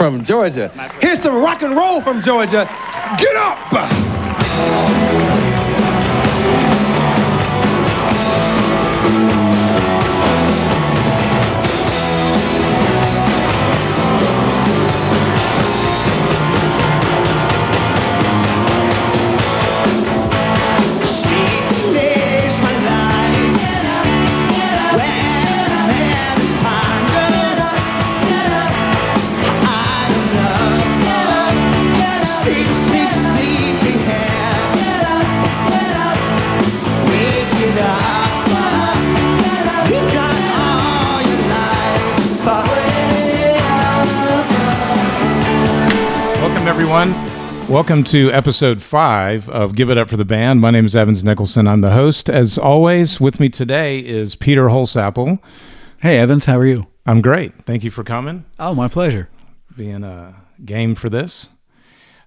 from Georgia. Here's some rock and roll from Georgia. Get up! Everyone, welcome to episode 5 of Give It Up for the Band. My name is Evans Nicholson. I'm the host. As always, with me today is Peter Holsapple. Hey, Evans, how are you? I'm great. Thank you for coming. Oh, my pleasure. Being game for this.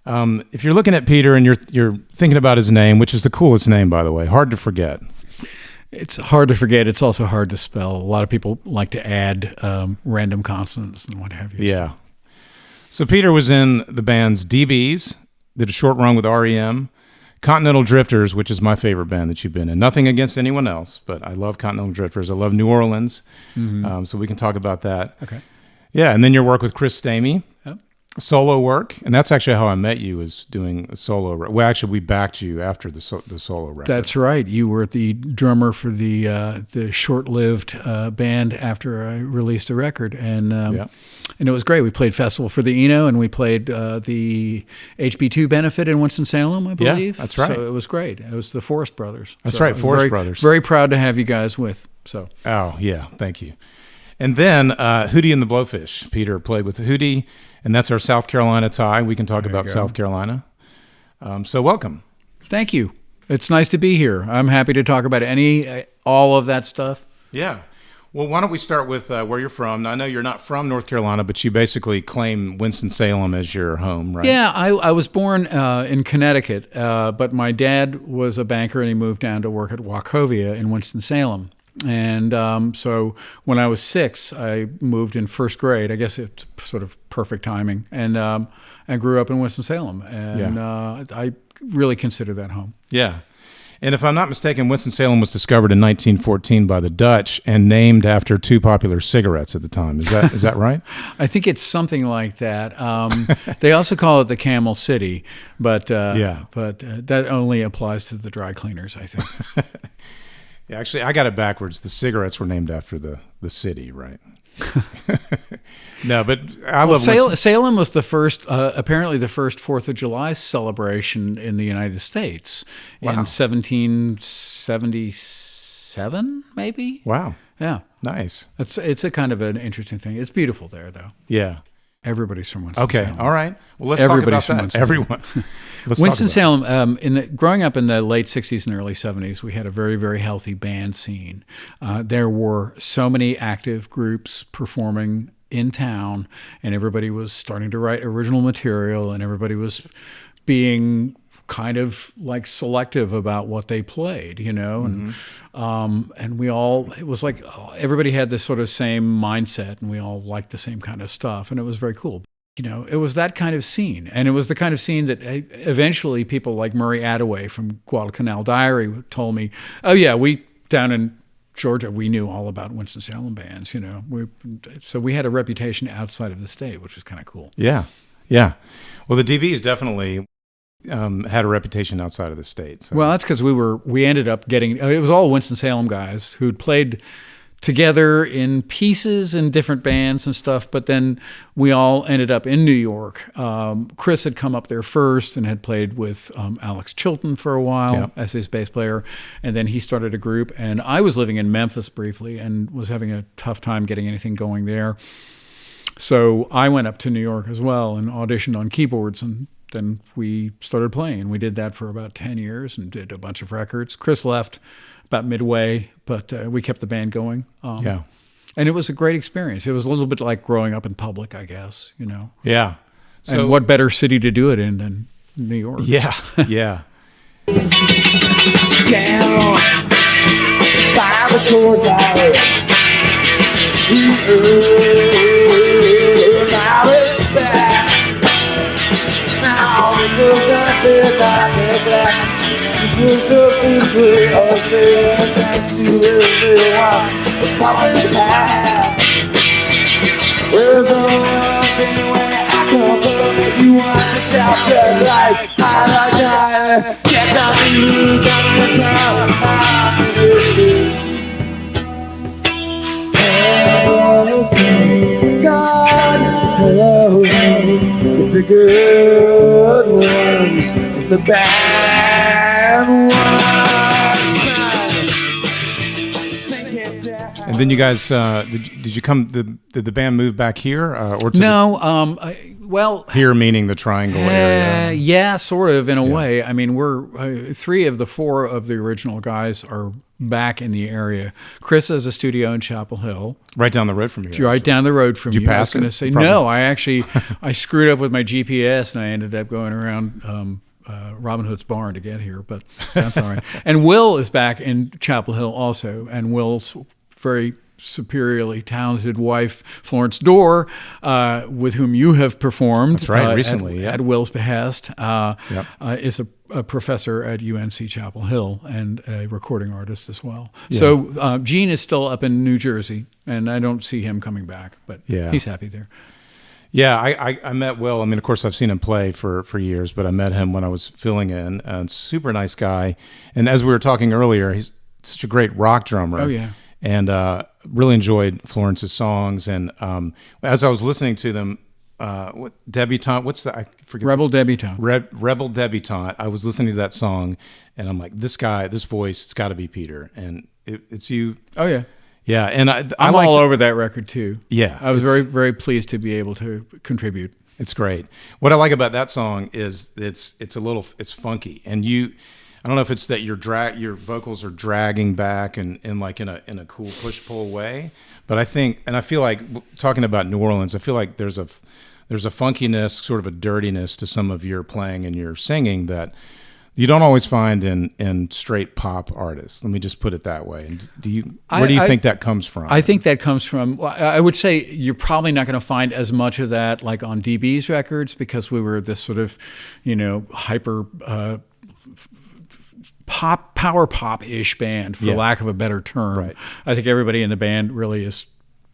If you're looking at Peter and you're thinking about his name, which is the coolest name, by the way, hard to forget. It's hard to forget. It's also hard to spell. A lot of people like to add random consonants and what have you. Yeah. So Peter was in the band's DBs, did a short run with R.E.M, Continental Drifters, which is my favorite band that you've been in. Nothing against anyone else, but I love Continental Drifters. I love New Orleans, so we can talk about that. Okay. Yeah, and then your work with Chris Stamey, Yep. Solo work, and that's actually how I met you, was doing a solo. Well, actually, we backed you after the solo record. That's right. You were the drummer for the short-lived band after I released a record, and it was great. We played Festival for the Eno, and we played the HB2 benefit in Winston-Salem, I believe. Yeah, that's right. So it was great. It was the Forest Brothers. That's right, Forest Brothers. Very proud to have you guys with. So. Oh, yeah, thank you. And then Hootie and The Blowfish. Peter played with Hootie, and that's our South Carolina tie. We can talk about South Carolina. So welcome. Thank you. It's nice to be here. I'm happy to talk about all of that stuff. Yeah. Well, why don't we start with where you're from? Now, I know you're not from North Carolina, but you basically claim Winston-Salem as your home, right? Yeah, I was born in Connecticut, but my dad was a banker, and he moved down to work at Wachovia in Winston-Salem. And so when I was 6, I moved in first grade. I guess it's sort of perfect timing. And I grew up in Winston-Salem, and I really consider that home. Yeah. And if I'm not mistaken, Winston-Salem was discovered in 1914 by the Dutch and named after 2 popular cigarettes at the time. Is that right? I think it's something like that. They also call it the Camel City, but that only applies to the dry cleaners, I think. Yeah, actually, I got it backwards. The cigarettes were named after the city, right? No, but I love Salem was the first, apparently the first 4th of July celebration in the United States in 1777, maybe. Wow. Yeah. Nice. It's a kind of an interesting thing. It's beautiful there, though. Yeah. Everybody's from Winston-Salem. Okay, all right. Well, let's talk about that. Everyone. Winston-Salem, growing up in the late 60s and early 70s, we had a very, very healthy band scene. There were so many active groups performing in town, and everybody was starting to write original material, and everybody was being kind of like selective about what they played, you know, and we all, it was like everybody had this sort of same mindset, and we all liked the same kind of stuff, and it was very cool. You know, it was that kind of scene, and it was the kind of scene that eventually people like Murray Attaway from Guadalcanal Diary told me, oh yeah, we down in Georgia, we knew all about Winston-Salem bands, you know. So we had a reputation outside of the state, which was kind of cool. Yeah, yeah. Well, the DBs definitely had a reputation outside of the state. So. Well, that's because we ended up getting, it was all Winston-Salem guys who'd played together in pieces in different bands and stuff, but then we all ended up in New York. Chris had come up there first and had played with Alex Chilton for a while as his bass player, and then he started a group, and I was living in Memphis briefly and was having a tough time getting anything going there. So I went up to New York as well and auditioned on keyboards, and then we started playing. We did that for about 10 years and did a bunch of records. Chris left about midway, but we kept the band going. And it was a great experience. It was a little bit like growing up in public, I guess, you know. Yeah. So, and what better city to do it in than New York? Yeah, yeah. Down by the courthouse. Now it's back. black. This was just this way. I'll say thanks to everyone. Papa's path. There's only one thing when I come from. If you want to chop that life, I like that. Get down to you, down to town. Oh, God, hello. The good ones, the bad ones. Sink it down. And then you guys, did you come? Did the band move back here, or to No, well, here meaning the Triangle area? yeah, sort of in a way. I mean, we're 3 of the 4 of the original guys are back in the area. Chris has a studio in Chapel Hill, Right down the road from here. right down the road from you. you pass I was going to it? say Probably. no. I actually I screwed up with my GPS and I ended up going around Robin Hood's barn to get here, but that's all right. And Will is back in Chapel Hill also, and Will's very superiorly talented wife, Florence Dorr, with whom you have performed. That's right, recently, at Will's behest, is a professor at UNC Chapel Hill and a recording artist as well. Yeah. So Gene is still up in New Jersey, and I don't see him coming back, but Yeah. he's happy there. Yeah, I met Will. I mean, of course, I've seen him play for years, but I met him when I was filling in. And super nice guy. And as we were talking earlier, he's such a great rock drummer. Oh, yeah. And really enjoyed Florence's songs. And as I was listening to them, what Debutante? What's the? I forget. Rebel Debutante. Rebel Debutante. I was listening to that song, and I'm like, this guy, this voice, it's got to be Peter, and it's you. Oh yeah. Yeah, and I I'm like all over that record too. Yeah, I was it's- very, very pleased to be able to contribute. It's great. What I like about that song is it's funky, and I don't know if it's that your vocals are dragging back and like in a cool push pull way, but I think, and I feel like talking about New Orleans, I feel like there's a funkiness, sort of a dirtiness to some of your playing and your singing that you don't always find in straight pop artists. Let me just put it that way. And where do you think that comes from? I think that comes from, I would say you're probably not going to find as much of that like on DB's records, because we were this sort of, hyper power pop-ish band, for lack of a better term. Right. I think everybody in the band really is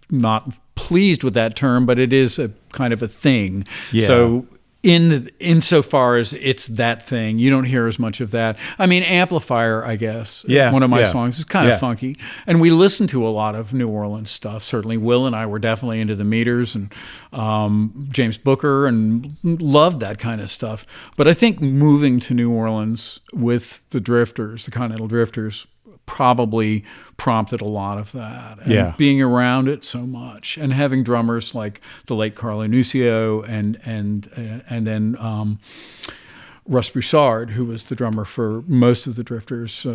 not pleased with that term, but it is a kind of a thing. Yeah. So insofar as it's that thing, you don't hear as much of that. I mean, Amplifier, I guess, one of my songs is kind of funky. And we listen to a lot of New Orleans stuff. Certainly Will and I were definitely into the Meters and James Booker, and loved that kind of stuff. But I think moving to New Orleans with the Drifters, the Continental Drifters, probably prompted a lot of that. And being around it so much, and having drummers like the late Carlo Nuccio and then Russ Broussard, who was the drummer for most of the Drifters'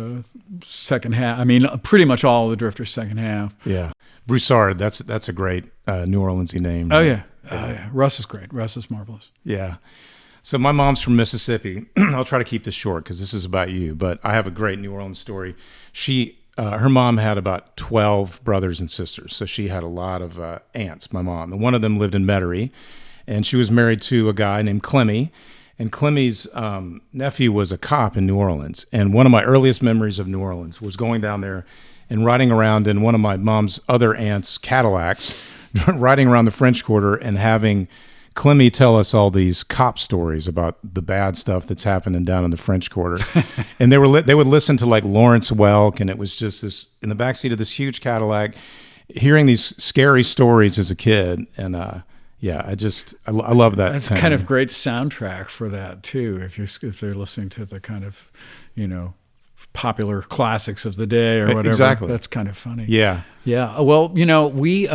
second half. I mean, pretty much all of the Drifters' second half. Yeah, Broussard. That's a great New Orleansy name. Oh yeah. Russ is great. Russ is marvelous. Yeah. So my mom's from Mississippi. I'll try to keep this short because this is about you, but I have a great New Orleans story. Her mom had about 12 brothers and sisters, so she had a lot of aunts, my mom. And one of them lived in Metairie, and she was married to a guy named Clemmy. And Clemmy's nephew was a cop in New Orleans. And one of my earliest memories of New Orleans was going down there and riding around in one of my mom's other aunts' Cadillacs, riding around the French Quarter and having Clemmy tell us all these cop stories about the bad stuff that's happening down in the French Quarter. And they would listen to like Lawrence Welk, and it was just this in the backseat of this huge Cadillac, hearing these scary stories as a kid. And I love that. That's kind of great soundtrack for that too. If they're listening to the kind of, popular classics of the day or whatever. Exactly. That's kind of funny. Yeah. Yeah. Well, we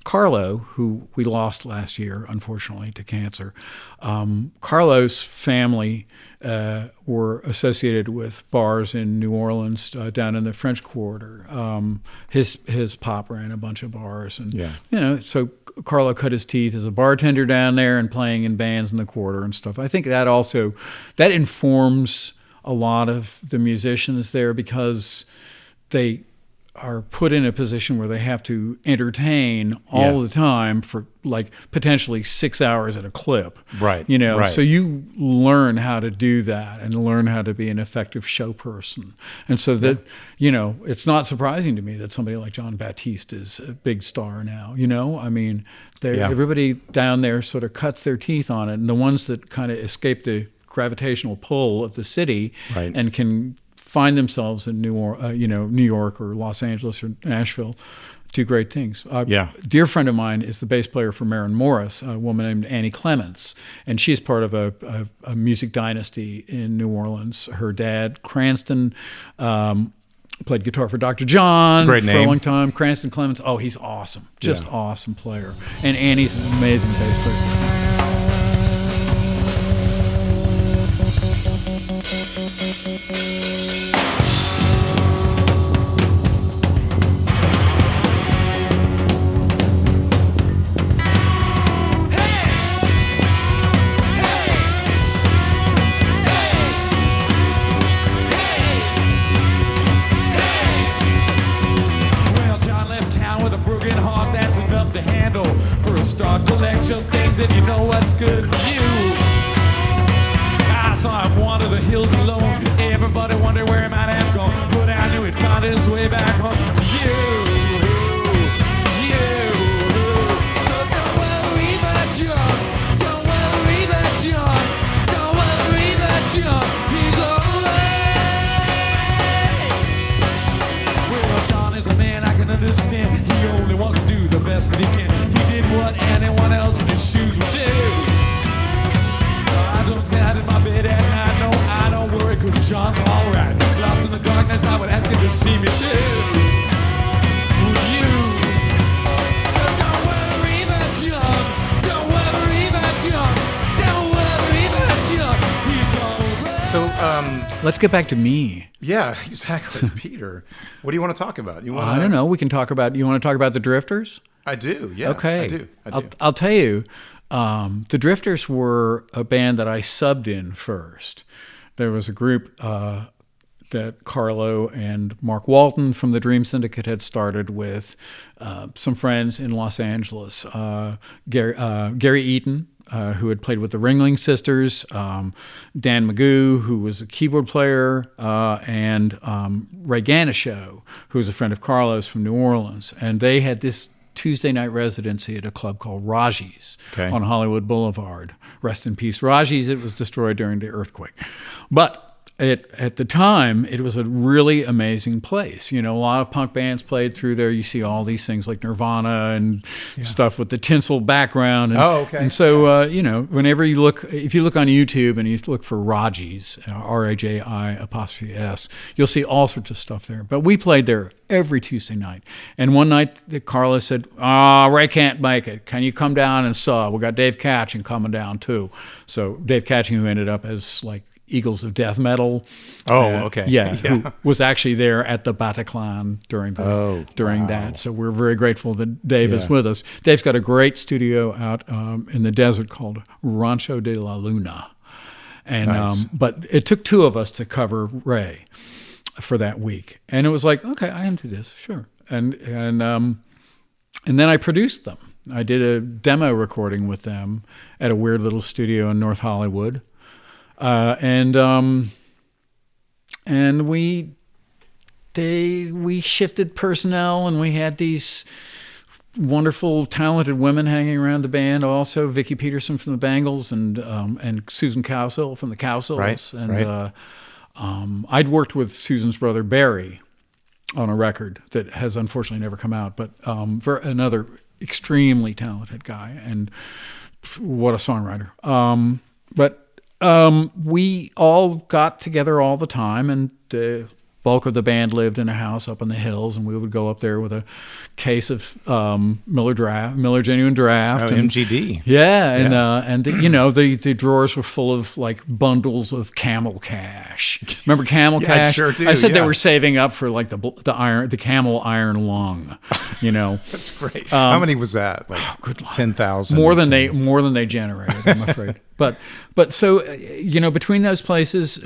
Carlo, who we lost last year, unfortunately, to cancer. Carlo's family were associated with bars in New Orleans, down in the French Quarter. His pop ran a bunch of bars, and so Carlo cut his teeth as a bartender down there and playing in bands in the Quarter and stuff. I think that informs a lot of the musicians there, because they are put in a position where they have to entertain all the time for like potentially 6 hours at a clip. Right. So you learn how to do that and learn how to be an effective show person. And so that, it's not surprising to me that somebody like John Baptiste is a big star now. I mean, everybody down there sort of cuts their teeth on it. And the ones that kind of escape the gravitational pull of the city and can find themselves in New York or Los Angeles or Nashville, do great things. A dear friend of mine is the bass player for Maren Morris, a woman named Annie Clements, and she's part of a music dynasty in New Orleans. Her dad, Cranston, played guitar for Dr. John for a long time. Cranston Clements, he's awesome, just awesome player. And Annie's an amazing bass player. Start to lecture things and you know what's good for you. I saw him wander the hills alone. Everybody wondered where he might have gone, but I knew he'd find his way back home to you. So don't worry about John. Don't worry about John. Don't worry about John. He's alright. Well, John is a man I can understand. He only wants to do the best that he can. What anyone else in his shoes would do. I don't get out of my bed at night. No, I don't worry, cause John's alright. Lost in the darkness, I would ask him to see me through. With you. So don't worry about John. Don't worry about John. Don't worry about John. He's alright. So, let's get back to me. Yeah, exactly. Peter, what do you want to talk about? I don't know. We can talk about, you want to talk about the Drifters? I do, yeah. Okay. I do. I'll tell you, the Drifters were a band that I subbed in first. There was a group that Carlo and Mark Walton from the Dream Syndicate had started with some friends in Los Angeles. Gary Eaton, who had played with the Ringling Sisters, Dan Magoo, who was a keyboard player, and Ray Ganeshow, who was a friend of Carlo's from New Orleans. And they had this Tuesday night residency at a club called Raji's on Hollywood Boulevard. Rest in peace, Raji's. It was destroyed during the earthquake. But at the time, it was a really amazing place. A lot of punk bands played through there. You see all these things like Nirvana and stuff with the tinsel background. And, And so, whenever you look, if you look on YouTube and you look for Raji's, RAJI''S, you'll see all sorts of stuff there. But we played there every Tuesday night. And one night, Carlos said, Ray can't make it. Can you come down and sub? We got Dave Catching coming down too. So Dave Catching, who ended up as like Eagles of Death Metal. Who was actually there at the Bataclan during that. So we're very grateful that Dave is with us. Dave's got a great studio out in the desert called Rancho de la Luna. And but it took two of us to cover Ray for that week. And it was like, okay, I can do this, sure. And then I produced them. I did a demo recording with them at a weird little studio in North Hollywood. And we shifted personnel, and we had these wonderful, talented women hanging around the band. Also, Vicki Peterson from the Bangles, and Susan Cowsill from the Cowsills. I'd worked with Susan's brother Barry on a record that has unfortunately never come out, but for another extremely talented guy, and what a songwriter. We all got together all the time, and the bulk of the band lived in a house up in the hills, and we would go up there with a case of Miller Genuine Draft. And, MGD. The drawers were full of like bundles of Camel Cash. Remember Camel Cash? I sure do. I said they were saving up for like the Camel Iron Lung. That's great. How many was that? Like 10,000. More than they generated, I'm afraid. But so between those places,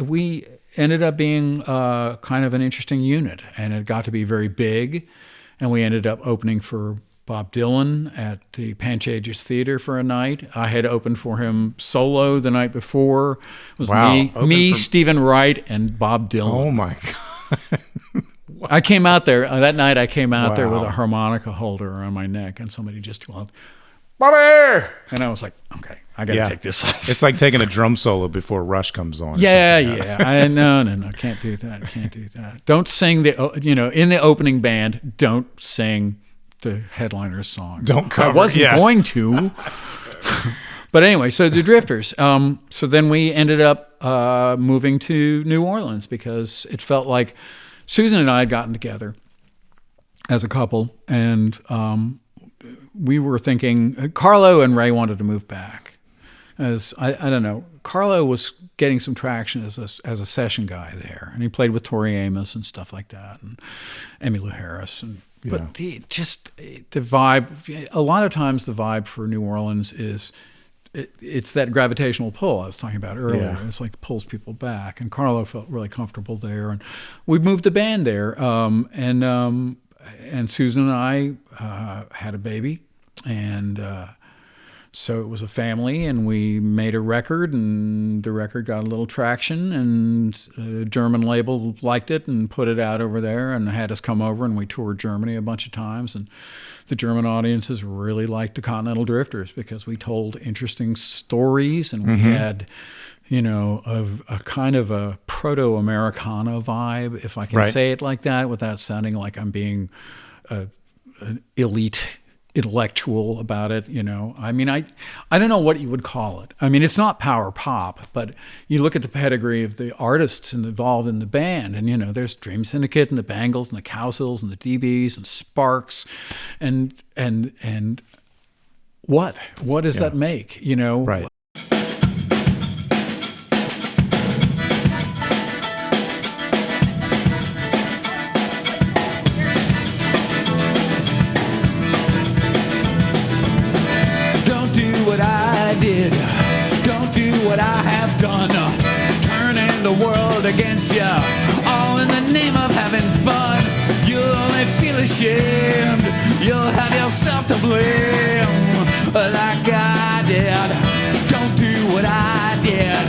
ended up being kind of an interesting unit, and it got to be very big. And we ended up opening for Bob Dylan at the Panchages Theater for a night. I had opened for him solo the night before. It was me, Stephen Wright, and Bob Dylan. Oh my God. I came out there that night. I came out there with a harmonica holder around my neck, and somebody just went, "Bobby!" And I was like, "Okay, I got to take this off." It's like taking a drum solo before Rush comes on. Yeah. No, can't do that. Don't sing in the opening band. Don't sing the headliner's song. Don't cover. I wasn't going to. But anyway, so the Drifters. So then we ended up moving to New Orleans because it felt like Susan and I had gotten together as a couple, and we were thinking Carlo and Ray wanted to move back. As I don't know, Carlo was getting some traction as a session guy there, and he played with Tori Amos and stuff like that, and Emmylou Harris. But the vibe, a lot of times the vibe for New Orleans is it's that gravitational pull I was talking about earlier. Yeah. It's like pulls people back, and Carlo felt really comfortable there, and we moved the band there. And Susan and I had a baby, and so it was a family, and we made a record, and the record got a little traction, and a German label liked it and put it out over there and had us come over, and we toured Germany a bunch of times, and the German audiences really liked the Continental Drifters because we told interesting stories, and we had, a kind of a proto-Americana vibe, if I can say it like that, without sounding like I'm being an elite intellectual about it. I mean, I don't know what you would call it. I mean, it's not power pop, but you look at the pedigree of the artists involved in the band, and there's Dream Syndicate and the Bangles and the Cowsills and the DBs and Sparks, and what does that make? Right. What I have done, turning the world against you, all in the name of having fun. You'll only feel ashamed, you'll have yourself to blame, like I did. Don't do what I did,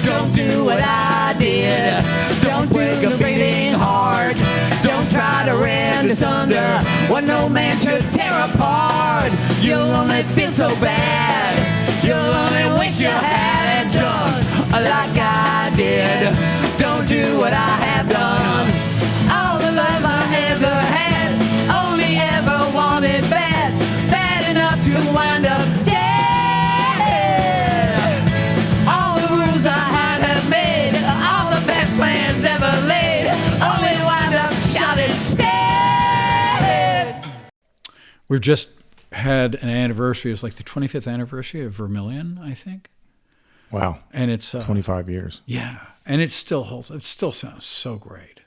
don't do what I did. Don't break a beating heart, don't try to rend asunder what no man should tear apart. You'll only feel so bad, you'll only wish you had it done like I did. Don't do what I have done. All the love I ever had, only ever wanted bad enough to wind up dead. All the rules I have made, all the best plans ever laid, only wind up shot instead. We've just had an anniversary. It was like the 25th anniversary of Vermilion, I think. Wow. And it's 25 years. Yeah. And it still holds. It still sounds so great.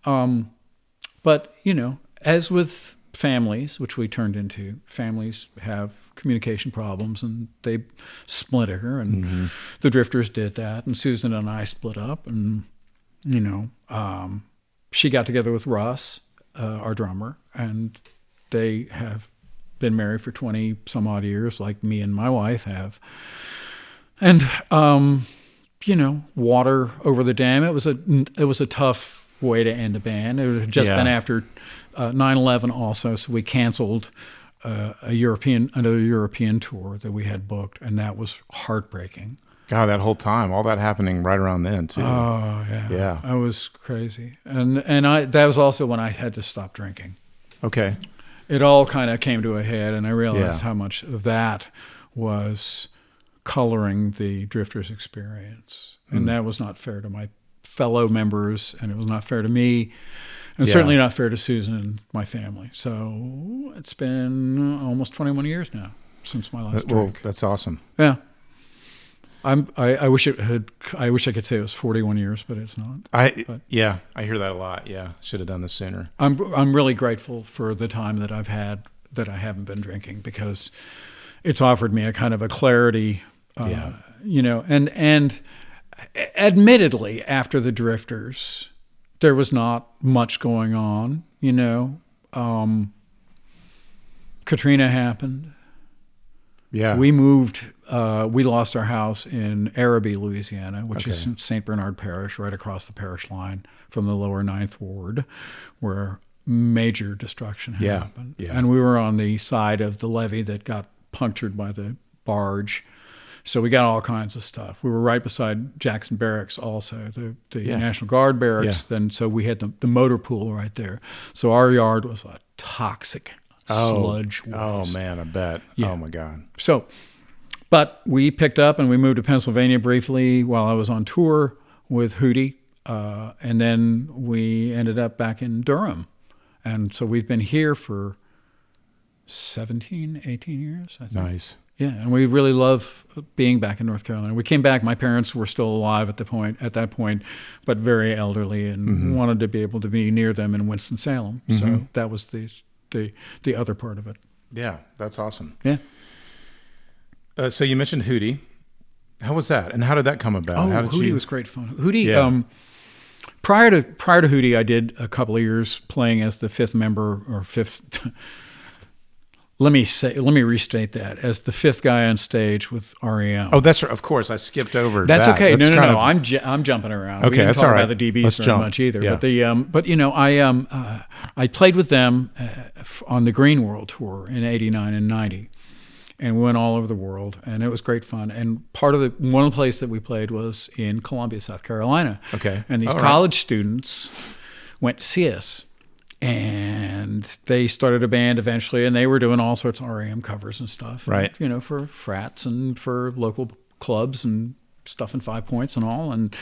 But, as with families, which we turned into, families have communication problems and they splinter, and the Drifters did that, and Susan and I split up, and, she got together with Russ, our drummer, and they have been married for 20 some odd years, like me and my wife have. And, water over the dam. It was a tough way to end a band. It had just been after 9/11 also, so we canceled another European tour that we had booked, and that was heartbreaking. God, that whole time, all that happening right around then too. Oh yeah, yeah, that was crazy. And that was also when I had to stop drinking. Okay. It all kind of came to a head, and I realized how much of that was coloring the Drifters experience. And that was not fair to my fellow members, and it was not fair to me, and certainly not fair to Susan and my family. So it's been almost 21 years now since my last drink. Well, that's awesome. Yeah. I wish I could say it was 41 years, but it's not. I hear that a lot. Yeah, should have done this sooner. I'm really grateful for the time that I've had that I haven't been drinking, because it's offered me a kind of a clarity, and admittedly, after the Drifters, there was not much going on, you know. Katrina happened. Yeah. We moved, we lost our house in Araby, Louisiana, which is in St. Bernard Parish, right across the parish line from the lower 9th Ward, where major destruction happened. Yeah. And we were on the side of the levee that got punctured by the barge. So we got all kinds of stuff. We were right beside Jackson Barracks also, the National Guard barracks. Yeah. And so we had the motor pool right there. So our yard was a toxic sludge waste. Oh, man, I bet. Yeah. Oh, my God. So, but we picked up and we moved to Pennsylvania briefly while I was on tour with Hootie. And then we ended up back in Durham. And so we've been here for 17, 18 years, I think. Nice. Yeah, and we really love being back in North Carolina. We came back. My parents were still alive at that point, but very elderly, and wanted to be able to be near them in Winston-Salem. So that was the other part of it. Yeah, that's awesome. Yeah. So you mentioned Hootie. How was that, and how did that come about? Oh, how did Hootie was great fun. Hootie. Prior to Hootie, I did a couple of years playing as the fifth member or fifth. Let me restate that as the fifth guy on stage with R.E.M. Oh, that's right. Of course, I skipped over. That's that. okay. That's No. I'm jumping around. Okay, we didn't that's talk all right. about the DBs Let's very jump. much either. Yeah. But you know, I played with them on the Green World tour in '89 and '90, and we went all over the world, and it was great fun. And one of the places that we played was in Columbia, South Carolina. Okay. And these college students went to see us. And they started a band eventually, and they were doing all sorts of R.E.M. covers and stuff. Right. And, you know, for frats and for local clubs and stuff in 5 Points and all. And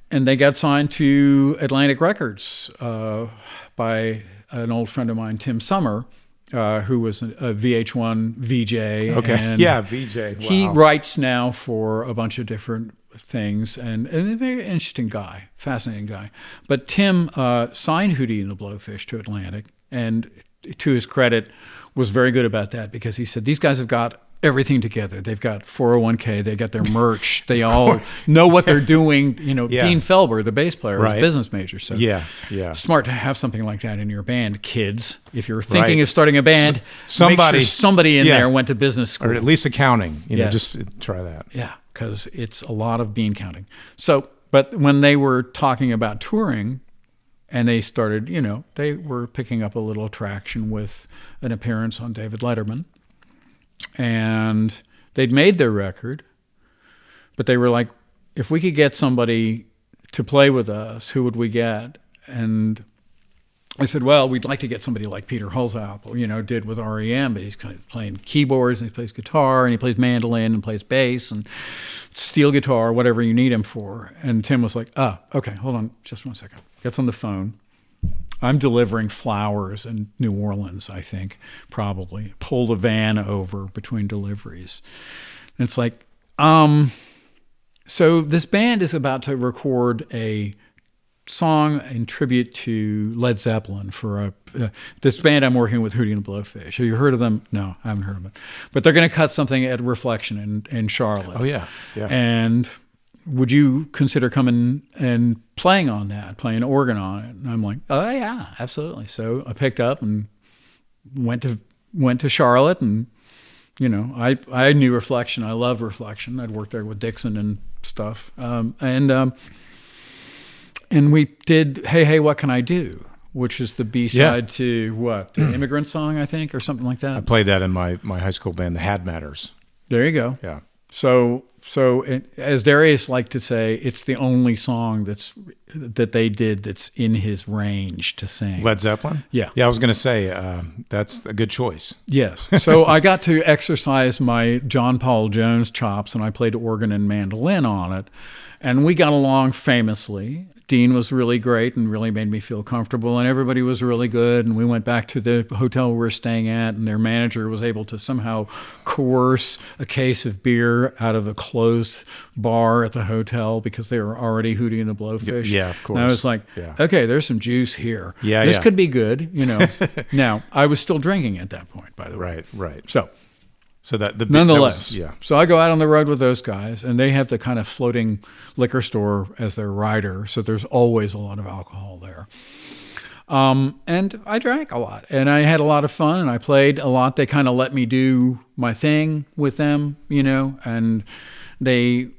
they got signed to Atlantic Records by an old friend of mine, Tim Summer, who was a VH1 VJ. Okay. And yeah, VJ. Wow. he writes now for a bunch of different things, and a very interesting guy, fascinating guy. But Tim signed Hootie and The Blowfish to Atlantic, and to his credit, was very good about that, because he said, these guys have got everything together. They've got 401k, they got their merch, they all know what they're doing. You know, Dean Felber, the bass player, was a business major. So smart to have something like that in your band, kids. If you're thinking of starting a band, make sure somebody in there went to business school. Or at least accounting. You know, Yes. just try that. Yeah, because it's a lot of bean counting. So, but when they were talking about touring, and they started, you know, they were picking up a little traction with an appearance on David Letterman. And they'd made their record, but they were like, if we could get somebody to play with us, who would we get? And I said, well, we'd like to get somebody like Peter Holsapple, you know, did with R.E.M., but he's kind of playing keyboards, and he plays guitar, and he plays mandolin, and plays bass, and steel guitar, whatever you need him for. And Tim was like, okay, hold on just 1 second. Gets on the phone. I'm delivering flowers in New Orleans, I think, probably. Pulled a van over between deliveries. And it's like, so this band is about to record a song in tribute to Led Zeppelin for this band I'm working with, Hootie and The Blowfish. Have you heard of them? No, I haven't heard of them. But they're going to cut something at Reflection in Charlotte. Oh, yeah. And would you consider coming and playing on that, playing organ on it? And I'm like, oh, yeah, absolutely. So I picked up and went to Charlotte, and, you know, I knew Reflection. I love Reflection. I'd worked there with Dixon and stuff. And we did Hey, What Can I Do? Which is the B-side to what? The Immigrant Song, I think, or something like that. I played that in my high school band, the Had Matters. There you go. Yeah. So as Darius liked to say, it's the only song that they did that's in his range to sing. Led Zeppelin? Yeah. Yeah, I was going to say, that's a good choice. Yes. So I got to exercise my John Paul Jones chops, and I played organ and mandolin on it. And we got along famously. Dean was really great and really made me feel comfortable, and everybody was really good. And we went back to the hotel we were staying at, and their manager was able to somehow coerce a case of beer out of a closed bar at the hotel, because they were already Hootie and The Blowfish. Yeah, of course. And I was like, okay, there's some juice here. Yeah, this could be good, you know. Now, I was still drinking at that point, by the way. Right. So So that nonetheless, yeah. So I go out on the road with those guys, and they have the kind of floating liquor store as their rider, so there's always a lot of alcohol there. And I drank a lot, and I had a lot of fun, and I played a lot. They kind of let me do my thing with them, and they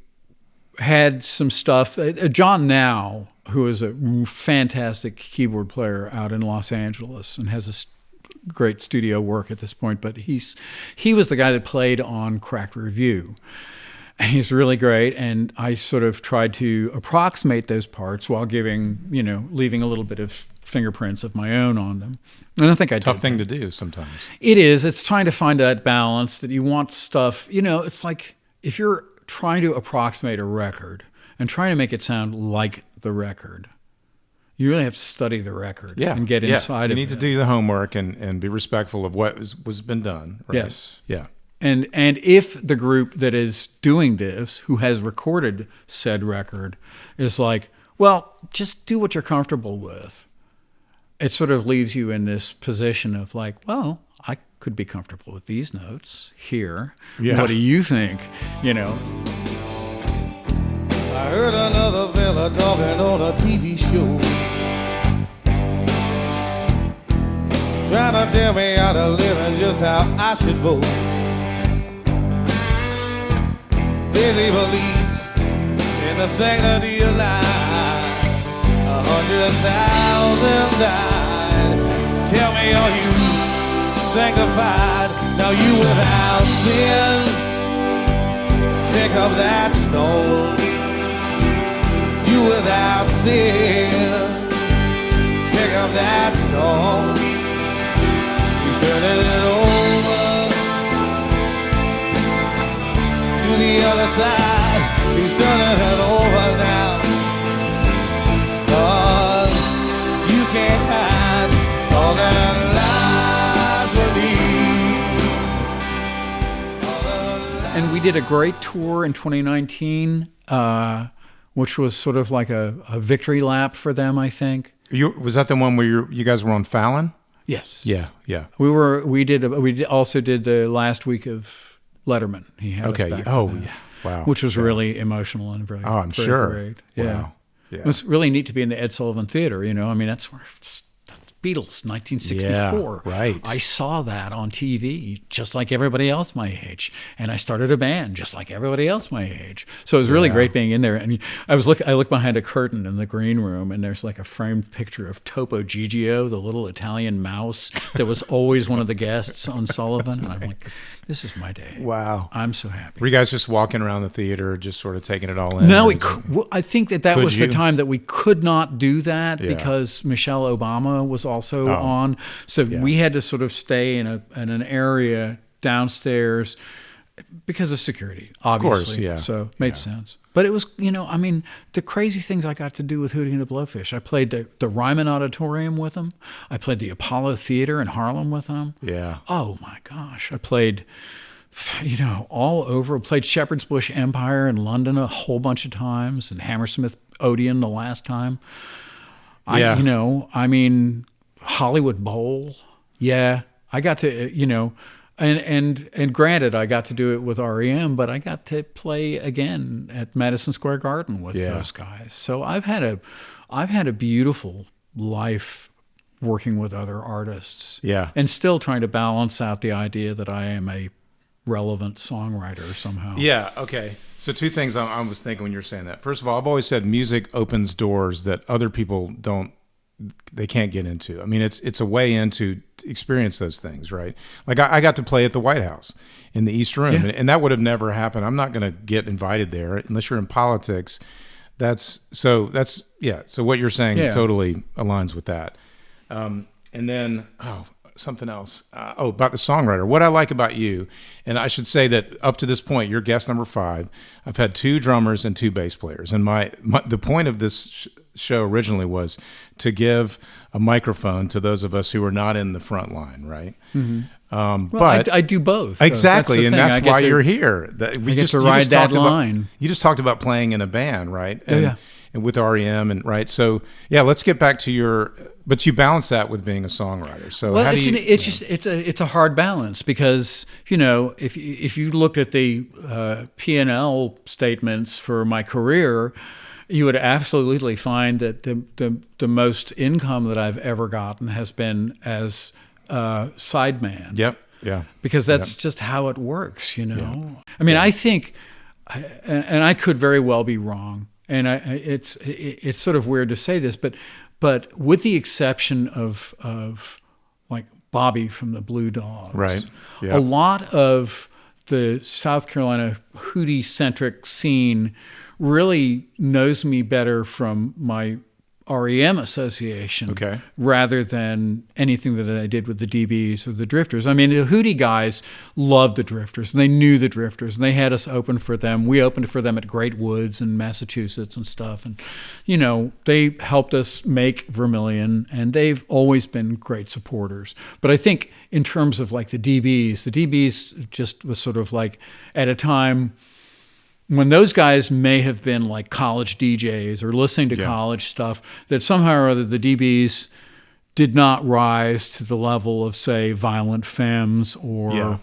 had some stuff. John Now, who is a fantastic keyboard player out in Los Angeles and has a great studio work at this point, but he was the guy that played on Cracked Review. And he's really great, and I sort of tried to approximate those parts while leaving a little bit of fingerprints of my own on them. And I think I did. Tough thing to do sometimes. It is. It's trying to find that balance that you want stuff. It's like if you're trying to approximate a record and trying to make it sound like the record, you really have to study the record and get inside of it. You need to do the homework and be respectful of what was been done. Right? Yes. Yeah. And if the group that is doing this, who has recorded said record, is like, well, just do what you're comfortable with, it sort of leaves you in this position of like, well, I could be comfortable with these notes here. Yeah. What do you think? I heard another fella talking on a TV show, trying to tell me how to live and just how I should vote. Says he believes in the sanctity of life. 100,000 died. Tell me, are you sanctified? Now you without sin, pick up that stone. You without sin, pick up that stone. He's turning it over to the other side. He's turning it over now. 'Cause you can't hide all that lies with me. And we did a great tour in 2019, which was sort of like a victory lap for them, I think. Was that the one where you guys were on Fallon? Yes. Yeah. We also did the last week of Letterman. He had us back for that, wow. which was really emotional and very, I'm very sure. great. Yeah. Wow. Yeah. It was really neat to be in the Ed Sullivan Theater. I mean, that's where Beatles, 1964. Yeah, right. I saw that on TV, just like everybody else my age, and I started a band just like everybody else my age. So it was really great being in there. And I looked behind a curtain in the green room, and there's like a framed picture of Topo Gigio, the little Italian mouse that was always one of the guests on Sullivan. And I'm like, this is my day. Wow, I'm so happy. Were you guys just walking around the theater, just sort of taking it all in? No, I think that was the time that we could not do that Yeah. because Michelle Obama was also on. So we had to sort of stay in an area downstairs because of security, obviously. Of course, yeah. So it made sense. But it was, the crazy things I got to do with Hootie and the Blowfish. I played the Ryman Auditorium with them. I played the Apollo Theater in Harlem with them. Yeah. Oh my gosh. I played, all over. I played Shepherd's Bush Empire in London a whole bunch of times, and Hammersmith Odeon the last time. Yeah. Hollywood Bowl. Yeah. I got to, and granted, I got to do it with R.E.M., but I got to play again at Madison Square Garden with those guys. So I've had a beautiful life working with other artists. Yeah. And still trying to balance out the idea that I am a relevant songwriter somehow. Yeah. Okay. So two things I was thinking when you were saying that. First of all, I've always said music opens doors that other people they can't get into. I mean, it's a way in to experience those things, right? Like I got to play at the White House in the East Room, and that would have never happened. I'm not going to get invited there unless you're in politics. So what you're saying totally aligns with that. And then something else. About the songwriter. What I like about you, and I should say that up to this point, you're guest number 5. I've had 2 drummers and 2 bass players, and the point of this show originally was to give a microphone to those of us who are not in the front line, right? Mm-hmm. But I do both. Exactly, and that's why you're here. You just ride that line. You just talked about playing in a band, right? and with R.E.M. and right. So yeah, let's get back to but you balance that with being a songwriter. So well, how do you? It's a hard balance because if you look at the P&L statements for my career, you would absolutely find that the most income that I've ever gotten has been as sideman. Yep. Yeah. Because that's just how it works, Yeah. I mean, I think, and I could very well be wrong, and it's sort of weird to say this, but with the exception of like Bobby from the Blue Dogs, right? Yeah. A lot of the South Carolina Hootie-centric scene really knows me better from my R.E.M. association, rather than anything that I did with the DBs or the Drifters. I mean, the Hootie guys loved the Drifters, and they knew the Drifters, and they had us open for them. We opened for them at Great Woods in Massachusetts and stuff, and they helped us make Vermilion, and they've always been great supporters. But I think in terms of like the DBs just was sort of like at a time when those guys may have been like college DJs or listening to college stuff, that somehow or other the DBs did not rise to the level of, say, Violent Femmes or,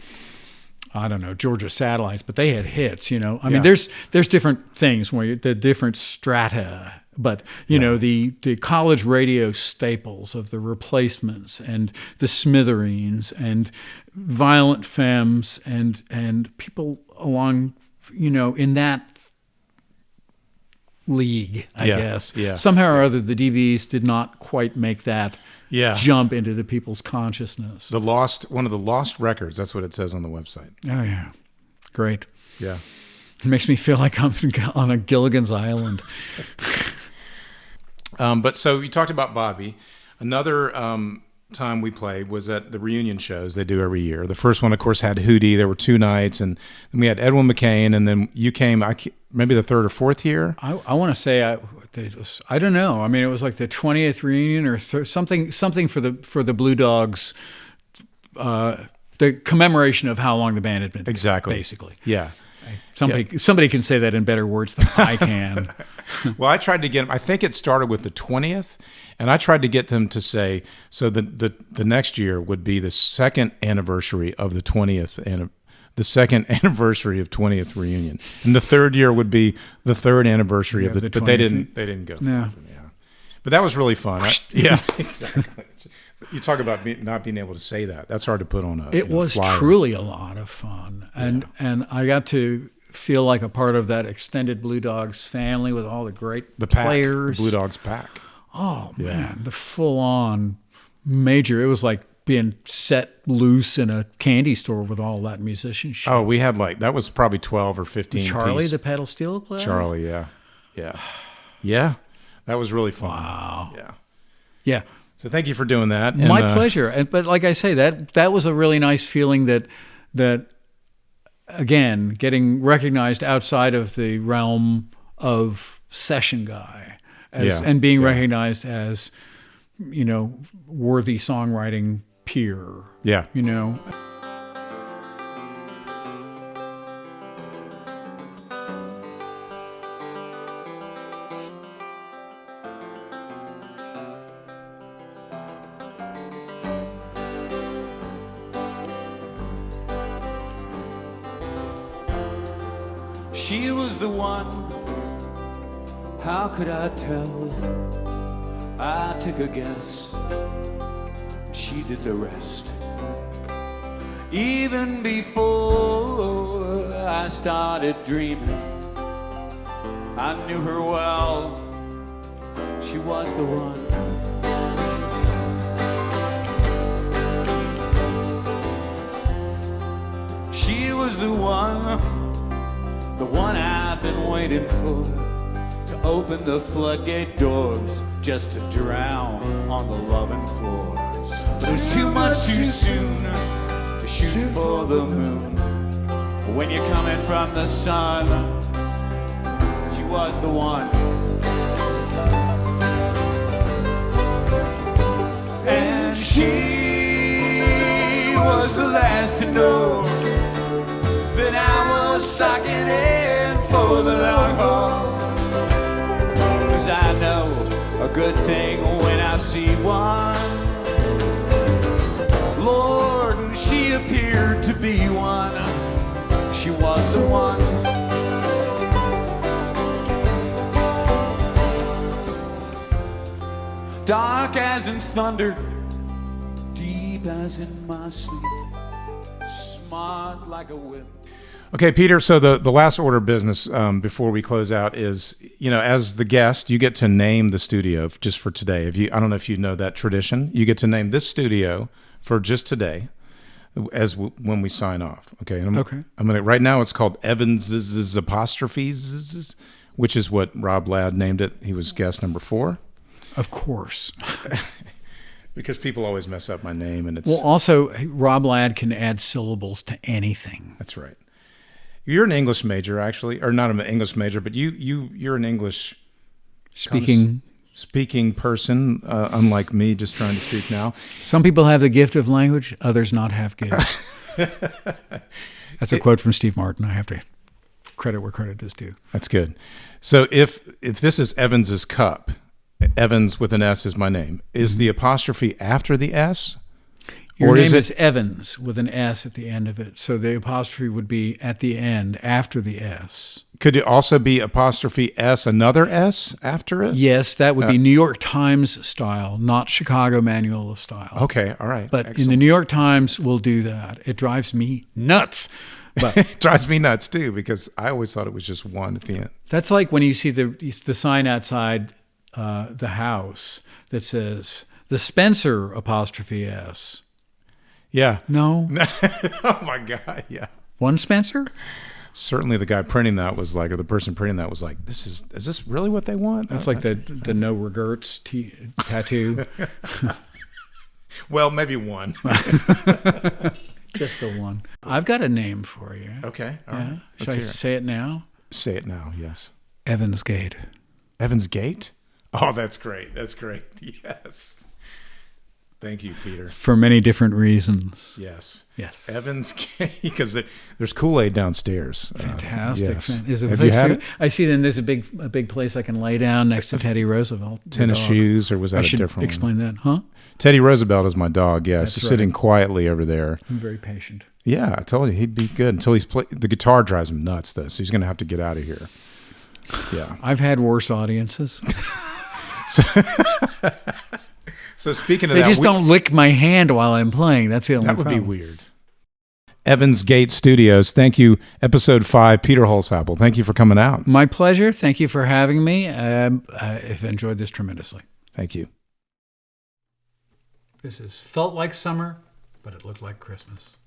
I don't know, Georgia Satellites, but they had hits, I mean, there's different things where the different strata, but, the college radio staples of the Replacements and the Smithereens and Violent Femmes and people along, in that league, I guess. Yeah. Somehow or other, the DBs did not quite make that jump into the people's consciousness. One of the lost records. That's what it says on the website. Oh yeah, great. Yeah, it makes me feel like I'm on a Gilligan's Island. But so you talked about Bobby. Another time we played was at the reunion shows they do every year. The first one, of course, had Hootie. There were 2 nights, and then we had Edwin McCain, and then you came. Maybe the 3rd or 4th year. I want to say I don't know. I mean, it was like the 20th reunion or something for the Blue Dogs. The commemoration of how long the band had been basically. Yeah. Somebody can say that in better words than I can. Well, I tried to get them. I think it started with the 20th, and I tried to get them to say so. The next year would be the 2nd anniversary of the 20th, and the 2nd anniversary of 20th reunion, and the 3rd year would be the 3rd anniversary of the. But they didn't go. Yeah. But that was really fun. Yeah, exactly. You talk about not being able to say that. That's hard to put on a. It was flyer. Truly a lot of fun, and I got to feel like a part of that extended Blue Dogs family with all the great players. The Blue Dogs pack. Oh man, the full-on major. It was like being set loose in a candy store with all that musicianship. Oh, we had that was probably 12 or 15. Charlie, the pedal steel player. Charlie, yeah. That was really fun. Wow. Yeah. So thank you for doing that. My pleasure. But like I say, that was a really nice feeling that again, getting recognized outside of the realm of session guy and being recognized as, worthy songwriting peer. Yeah. She was the one, how could I tell? I took a guess, she did the rest. Even before I started dreaming, I knew her well, she was the one. She was the one I've been waiting for, to open the floodgate doors, just to drown on the loving floors. But it was too much too soon to shoot for the moon. When you're coming from the sun, she was the one. And she was the last to know that I was stocking in for the long haul. 'Cause 'cause I know a good thing when I see one. Lord, and she appeared to be one. She was the one. Dark as in thunder, deep as in my sleep, smart like a whip. Okay, Peter, so the last order of business before we close out is, as the guest, you get to name the studio just for today. I don't know if you know that tradition. You get to name this studio for just today when we sign off. Okay. And I'm gonna, right now it's called Evans's Apostrophes, which is what Rob Ladd named it. He was guest number 4. Of course. Because people always mess up my name, and it's... Well, also, Rob Ladd can add syllables to anything. That's right. You're an English major, actually, or not an English major, but you're an English speaking person, unlike me, just trying to speak now. Some people have the gift of language; others not have gift. That's a quote from Steve Martin. I have to credit where credit is due. That's good. So if this is Evans's cup, Evans with an S is my name. Is the apostrophe after the S? Your name is Evans with an S at the end of it. So the apostrophe would be at the end after the S. Could it also be apostrophe S, another S after it? Yes, that would be New York Times style, not Chicago Manual of Style. Okay, all right. But excellent. in the New York Times, we'll do that. It drives me nuts. But it drives me nuts too, because I always thought it was just one at the end. That's like when you see the sign outside the house that says the Spencer apostrophe S. Yeah. No. Oh my God. Yeah. One Spencer? Certainly the guy printing that was like, or the person printing that was like, is this really what they want? That's like the no regrets tattoo. Well, maybe one. Just the one. I've got a name for you. Okay. All right. Should I say it now? Say it now. Yes. Evans Gate. Evans Gate? Oh, that's great. That's great. Yes. Thank you, Peter. For many different reasons. Yes. Yes. Evans Gate, because there's Kool-Aid downstairs. Fantastic. Yes. Have you had it? I see then there's a big place I can lay down next to Teddy Roosevelt. Tennis shoes, or was that I a should different explain one? that, huh? Teddy Roosevelt is my dog, yes. That's He's right. sitting quietly over there. I'm very patient. Yeah, I told you he'd be good until the guitar drives him nuts, though, so he's going to have to get out of here. Yeah. I've had worse audiences. So speaking of they that, just don't lick my hand while I'm playing. That's the only that would problem. be weird. Evans Gate Studios. Thank you. Episode 5, Peter Holsapple. Thank you for coming out. My pleasure. Thank you for having me. I've enjoyed this tremendously. Thank you. This has felt like summer, but it looked like Christmas.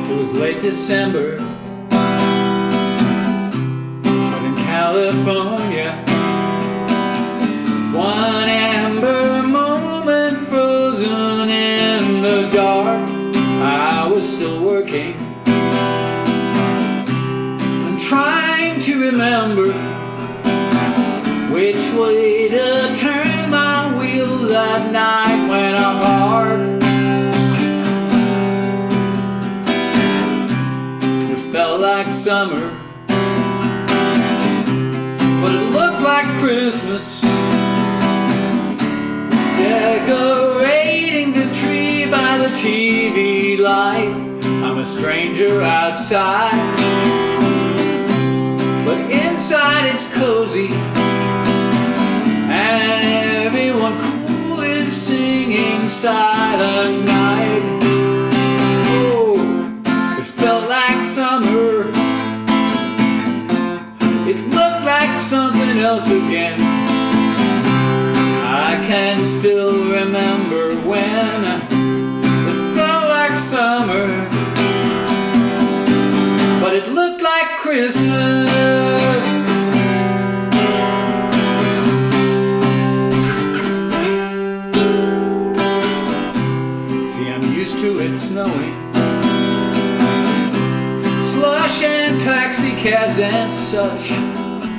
It was late December, but in California, one amber moment frozen in the dark. I was still working and trying to remember which way to turn my wheels at night when I park. It felt like summer, but it looked like Christmas. Decorating the tree by the TV light. I'm a stranger outside, but inside it's cozy, and everyone cool is singing Silent Night. Oh, it felt like summer. It looked like something else again. I can still remember when it felt like summer, but it looked like Christmas. See, I'm used to it snowing, slush and taxi cabs and such,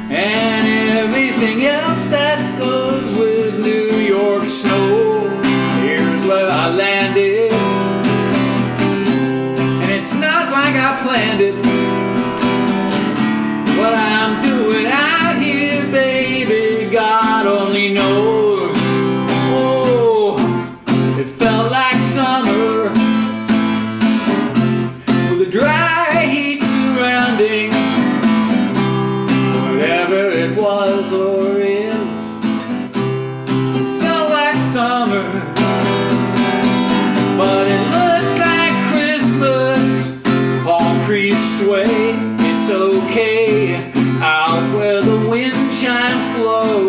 and everything else that goes with New York snow. Here's where I landed But it looked like Christmas. Palm trees sway, it's okay. Out where the wind chimes blow,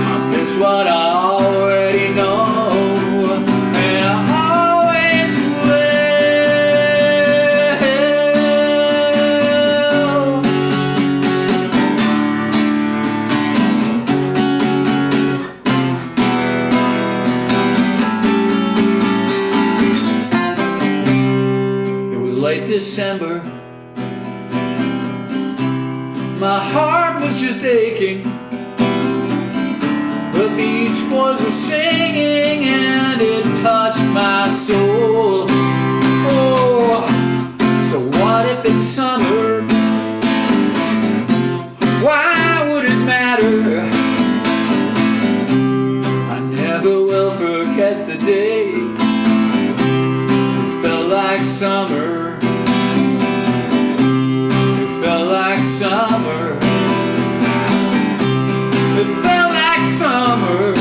I miss what I already know, and I always will. It was late December. My heart was just aching. The Beach Boys were singing and it touched my soul. Oh, so what if it's summer? Why would it matter? I never will forget the day it felt like summer. Summer, it felt like summer,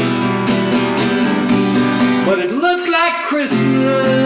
but it looked like Christmas.